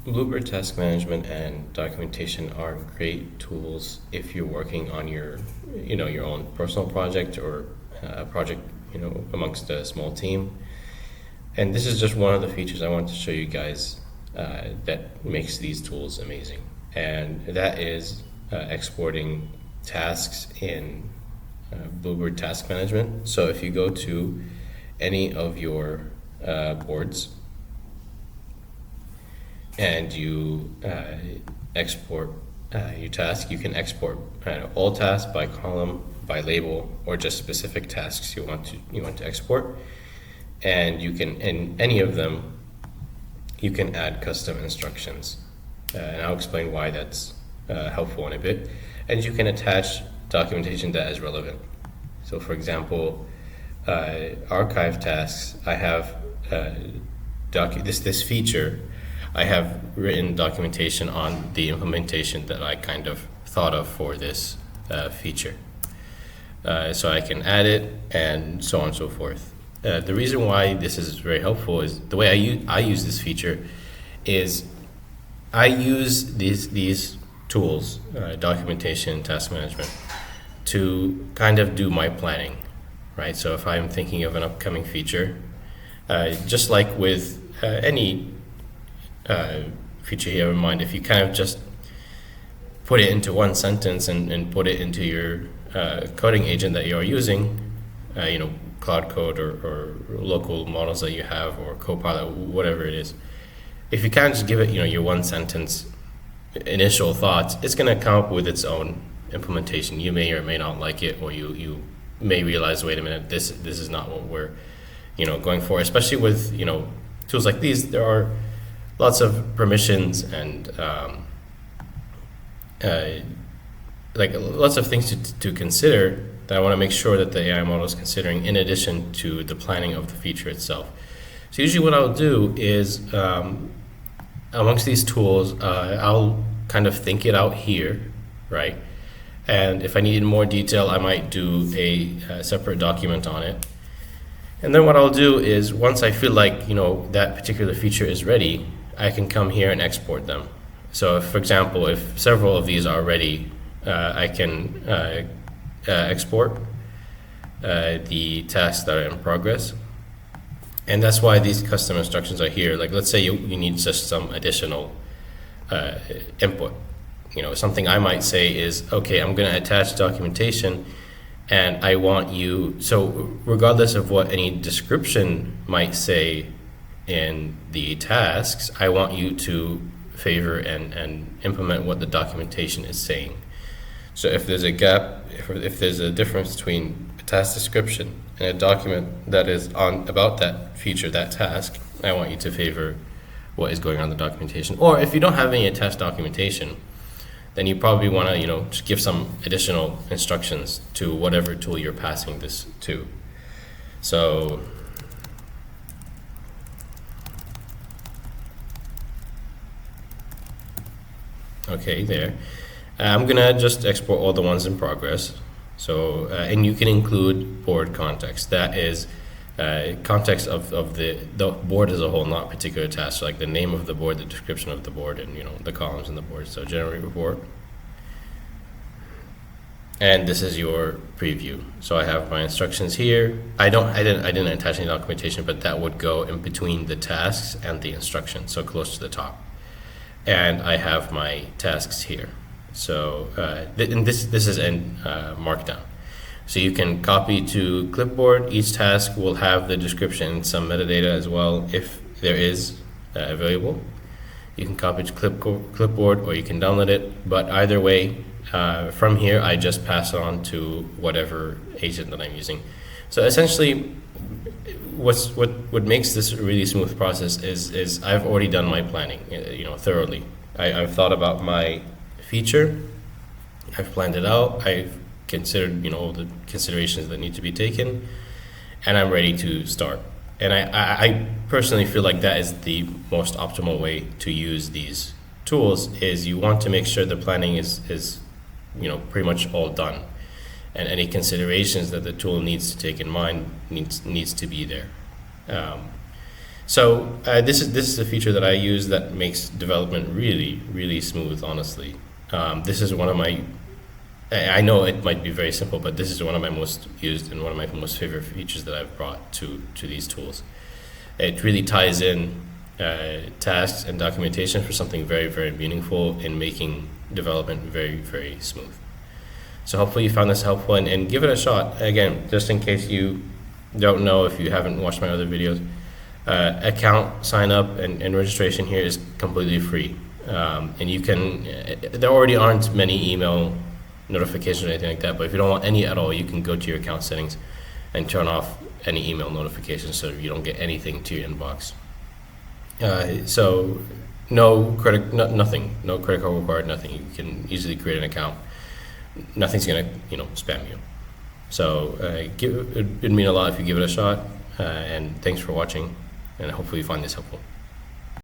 Bluebird task management and documentation are great tools if you're working on your own personal project or a project, amongst a small team. And this is just one of the features I want to show you guys that makes these tools amazing. And that is exporting tasks in Bluebird Task Management. So if you go to any of your boards and you export your task, you can export all tasks by column, by label, or just specific tasks you want to export. And you can, in any of them, you can add custom instructions. And I'll explain why that's helpful in a bit. And you can attach documentation that is relevant. So for example, archive tasks, I have this feature, I have written documentation on the implementation that I kind of thought of for this feature. So I can add it and so on and so forth. The reason why this is very helpful is the way I use this feature is I use these tools, documentation, task management, to kind of do my planning, right? So if I'm thinking of an upcoming feature, just like with any feature you have in mind, if you kind of just put it into one sentence and put it into your coding agent that you're using, Claude Code or local models that you have, or Copilot, whatever it is. If you kind of just give it, your one sentence initial thoughts, it's going to come up with its own implementation. You may or may not like it, or you may realize, wait a minute, this is not what we're, going for. Especially with tools like these, there are lots of permissions and like lots of things to consider that I want to make sure that the AI model is considering, in addition to the planning of the feature itself. So usually what I'll do is, amongst these tools, I'll kind of think it out here, right? And if I need more detail, I might do a separate document on it. And then what I'll do is, once I feel like that particular feature is ready, I can come here and export them. So if, for example, if several of these are ready, I can export the tasks that are in progress. And that's why these custom instructions are here. Like, let's say you need just some additional input. Something I might say is, okay, I'm going to attach documentation, and I want you, so regardless of what any description might say in the tasks, I want you to favor and implement what the documentation is saying. So if there's a gap, if there's a difference between a task description and a document that is about that feature, that task, I want you to favor what is going on in the documentation. Or if you don't have any attached documentation, then you probably want to just give some additional instructions to whatever tool you're passing this to. So okay, there. I'm gonna just export all the ones in progress. So, and you can include board context. That is context of the board as a whole, not particular tasks. So like the name of the board, the description of the board, and the columns in the board. So generate report. And this is your preview. So I have my instructions here. I didn't attach any documentation, but that would go in between the tasks and the instructions, so close to the top. And I have my tasks here. So and this is in Markdown. So you can copy to clipboard. Each task will have the description and some metadata as well, if there is available. You can copy to clipboard, or you can download it. But either way, from here I just pass on to whatever agent that I'm using. So essentially, what makes this a really smooth process is I've already done my planning, thoroughly. I've thought about my feature, I've planned it out, I've considered all the considerations that need to be taken, and I'm ready to start. And I personally feel like that is the most optimal way to use these tools. Is you want to make sure the planning is pretty much all done, and any considerations that the tool needs to take in mind needs to be there. So this is a feature that I use that makes development really, really smooth, honestly. This is one of my, I know it might be very simple, but this is one of my most used and one of my most favorite features that I've brought to these tools. It really ties in tasks and documentation for something very, very meaningful in making development very, very smooth. So hopefully you found this helpful, and give it a shot. Again, just in case you don't know, if you haven't watched my other videos, account sign up and registration here is completely free. And you can, there already aren't many email notifications or anything like that, but if you don't want any at all, you can go to your account settings and turn off any email notifications so you don't get anything to your inbox. So no credit, nothing, no credit card required, nothing. You can easily create an account. Nothing's gonna, spam you. So it'd mean a lot if you give it a shot. And thanks for watching, and hopefully you find this helpful.